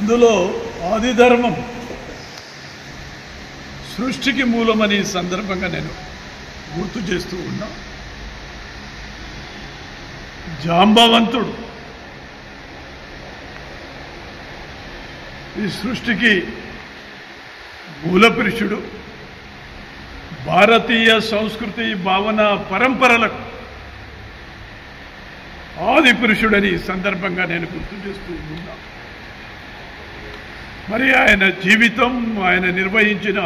అందులో ఆది ధర్మం సృష్టికి మూలమని సందర్భంగా నేను గుర్తు చేస్తూ ఉన్నా. జాంబవంతుడు ఈ సృష్టికి మూలపురుషుడు. భారతీయ సంస్కృతి భావన పరంపరలకు ఆది పురుషుడని సందర్భంగా నేను గుర్తు చేస్తూ ఉన్నా. మరి ఆయన జీవితం, ఆయన నిర్వహించిన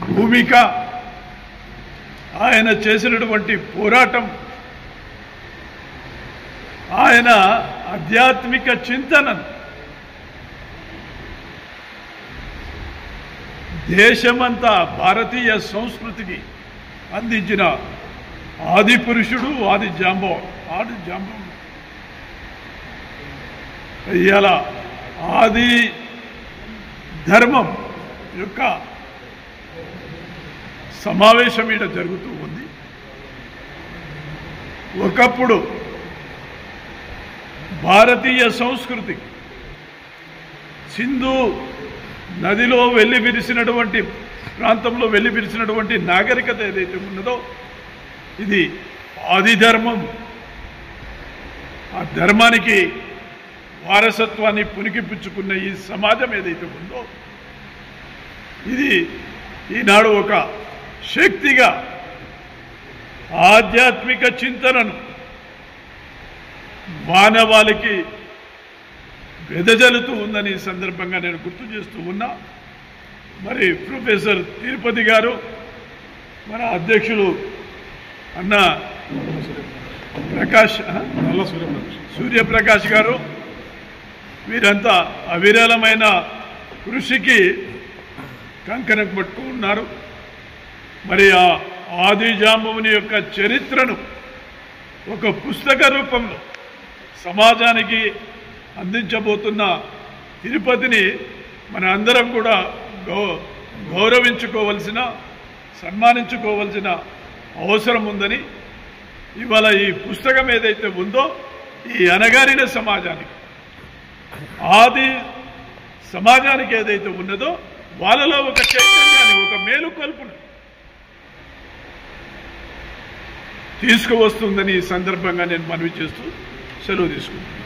భూమిక, ఆయన చేసినటువంటి పోరాటం, ఆయన ఆధ్యాత్మిక చింతనను దేశమంతా భారతీయ సంస్కృతికి అందించిన ఆది పురుషుడు ఆది జాంబవంతుడు. ఇవాళ ఆది ధర్మం యొక్క సమావేశం ఈడ జరుగుతూ ఉంది. ఒకప్పుడు భారతీయ సంస్కృతి సింధు నదిలో వెళ్ళి విరిసినటువంటి ప్రాంతంలో వెళ్ళి విరిసినటువంటి నాగరికత ఏదైతే ఉన్నదో ఇది ఆది ధర్మం. ఆ ధర్మానికి వారసత్వాన్ని పునికిపుచ్చుకున్న ఈ సమాజం ఏదైతే ఉందో ఇది ఈనాడు ఒక శక్తిగా ఆధ్యాత్మిక చింతనను మానవాళికి వెదజల్లుతూ ఉందని సందర్భంగా నేను గుర్తు చేస్తూ ఉన్నా. మరి ప్రొఫెసర్ తిరుపతి గారు, మన అధ్యక్షులు అన్న సూర్యప్రకాష్ గారు, వీరంతా అవిరళమైన కృషికి కంకణం పట్టుకు ఉన్నారు. మరి ఆ ఆది జాంబవుని యొక్క చరిత్రను ఒక పుస్తక రూపంలో సమాజానికి అందించబోతున్న తిరుపతిని మన అందరం కూడా గౌరవించుకోవలసిన, సన్మానించుకోవలసిన అవసరం ఉందని, ఇవాళ ఈ పుస్తకం ఏదైతే ఉందో ఈ అణగారిన సమాజానికి, ఆది సమాజానికి ఏదైతే ఉన్నదో వాళ్ళలో ఒక చైతన్యాన్ని, ఒక మేలుకొల్పును తీసుకువస్తుందని ఈ సందర్భంగా నేను మనవి చేస్తూ సెలవు తీసుకుంటాను.